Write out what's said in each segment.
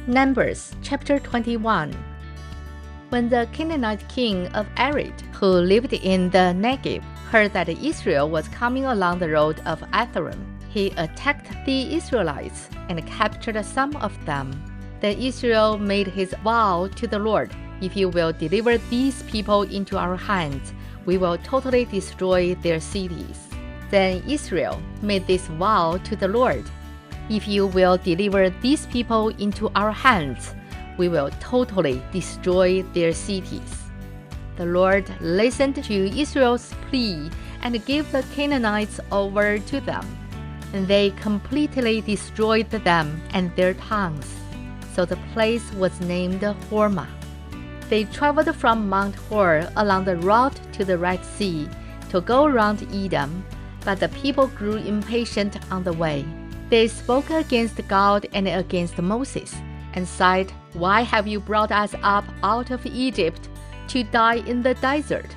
Numbers chapter 21. When the Canaanite king of Arid, who lived in the Negev, heard that Israel was coming along the road of Atharim, he attacked the Israelites and captured some of them. Then Israel made his vow to the Lord, "If you will deliver these people into our hands, we will totally destroy their cities." Then Israel made this vow to the Lord, "If you will deliver these people into our hands, we will totally destroy their cities." The Lord listened to Israel's plea and gave the Canaanites over to them, and they completely destroyed them and their towns. So the place was named Hormah. They traveled from Mount Hor along the route to the Red Sea to go around Edom, but the people grew impatient on the way. They spoke against God and against Moses, and said, "Why have you brought us up out of Egypt to die in the desert?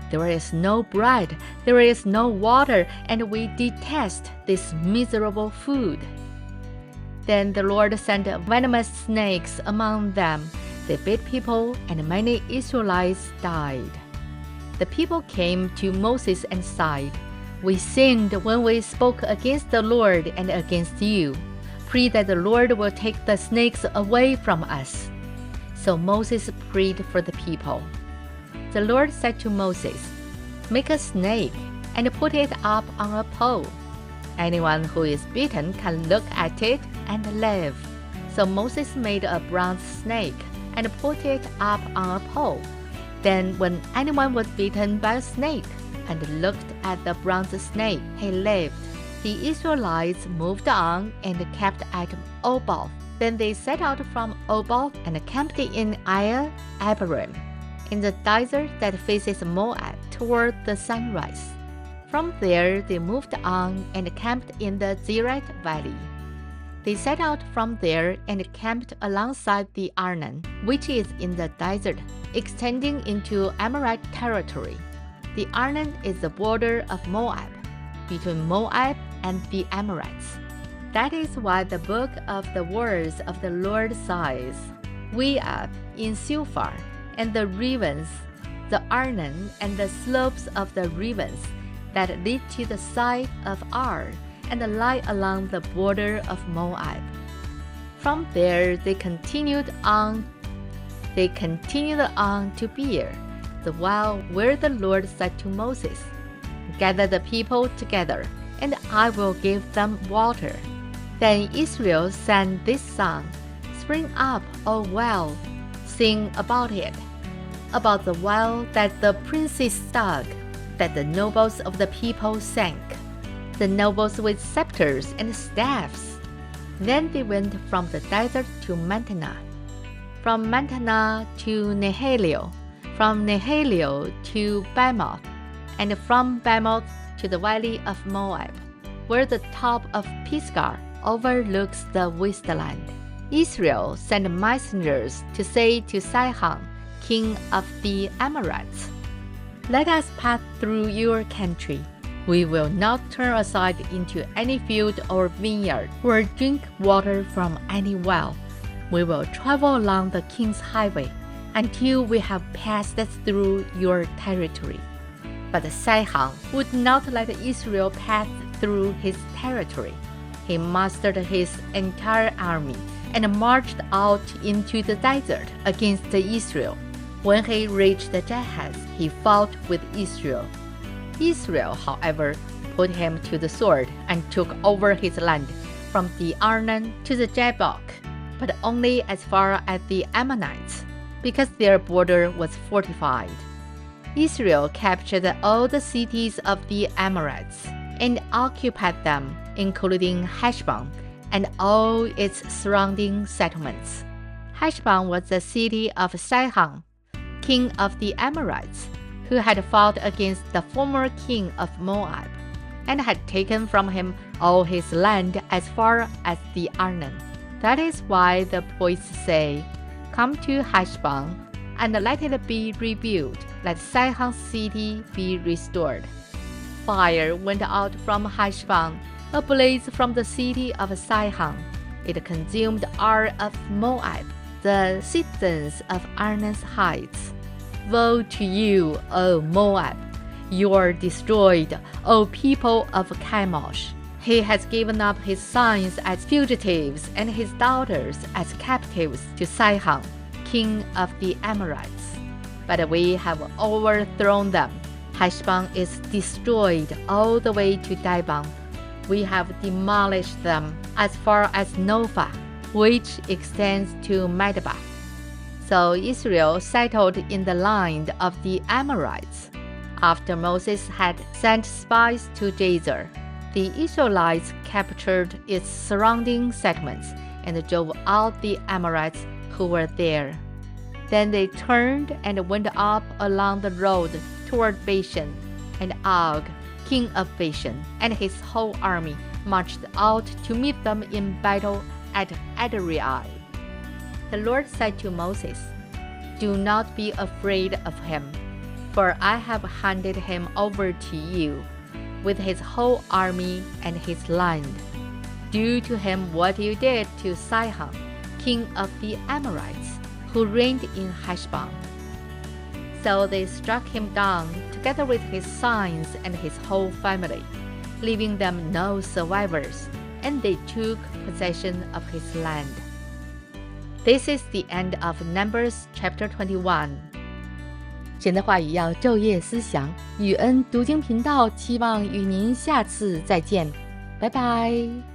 There is no bread, there is no water, and we detest this miserable food." Then the Lord sent venomous snakes among them. They bit people, and many Israelites died. The people came to Moses and said, "We sinned when we spoke against the Lord and against you. Pray that the Lord will take the snakes away from us." So Moses prayed for the people. The Lord said to Moses, "Make a snake and put it up on a pole. Anyone who is bitten can look at it and live." So Moses made a bronze snake and put it up on a pole. Then when anyone was bitten by a snake and looked at the bronze snake, he lived. The Israelites moved on and camped at Oboth. Then they set out from Oboth and camped in Abarim, in the desert that faces Moab toward the sunrise. From there they moved on and camped in the Zered Valley. They set out from there and camped alongside the Arnon, which is in the desert, extending into Amorite territory. The Arnon is the border of Moab, between Moab and the Amorites. That is why the book of the words of the Lord says, "Way up in Sephar, and the ravens, the Arnon and the slopes of the ravens that lead to the side of Ar, and lie along the border of Moab." From there they continued on to Beer, the well where the Lord said to Moses, "Gather the people together, and I will give them water." Then Israel sang this song, "Spring up, O well, sing about it, about the well that the princes dug, that the nobles of the people sank, the nobles with scepters and staffs." Then they went from the desert to Mantana, from Mantana to Nehalio, from Nehalio to Bamoth, and from Bamoth to the valley of Moab, where the top of Pisgah overlooks the wasteland. Israel sent messengers to say to Sihon, king of the Amorites, "Let us pass through your country. We will not turn aside into any field or vineyard, or drink water from any well. We will travel along the king's highway until we have passed through your territory." But Sihon would not let Israel pass through his territory. He mustered his entire army and marched out into the desert against Israel. When he reached Jahaz, he fought with Israel. Israel, however, put him to the sword and took over his land from the Arnon to the Jabbok, but only as far as the Ammonites, because their border was fortified. Israel captured all the cities of the Amorites and occupied them, including Heshbon and all its surrounding settlements. Heshbon was the city of Sihon, king of the Amorites, who had fought against the former king of Moab, and had taken from him all his land as far as the Arnon. That is why the poets say, "Come to Heshbon, and let it be rebuilt, let Sihon's city be restored." Fire went out from Heshbon, a blaze from the city of Sihon. It consumed all of Moab, the citizens of Arnon's heights. Woe to you, O Moab! You are destroyed, O people of Chemosh. He has given up his sons as fugitives and his daughters as captives to Sihon, king of the Amorites. But we have overthrown them. Heshbon is destroyed all the way to Dibon. We have demolished them as far as Nophah, which extends to Medeba. So Israel settled in the land of the Amorites. After Moses had sent spies to Jazer, the Israelites captured its surrounding settlements and drove out the Amorites who were there. Then they turned and went up along the road toward Bashan, and Og, king of Bashan, and his whole army marched out to meet them in battle at Edrei. The Lord said to Moses, "Do not be afraid of him, for I have handed him over to you, with his whole army and his land. Do to him what you did to Sihon, king of the Amorites, who reigned in Heshbon." So they struck him down, together with his sons and his whole family, leaving them no survivors, and they took possession of his land. This is the end of Numbers chapter 21. 神的话语要昼夜思想，宇恩读经频道期望与您下次再见，拜拜。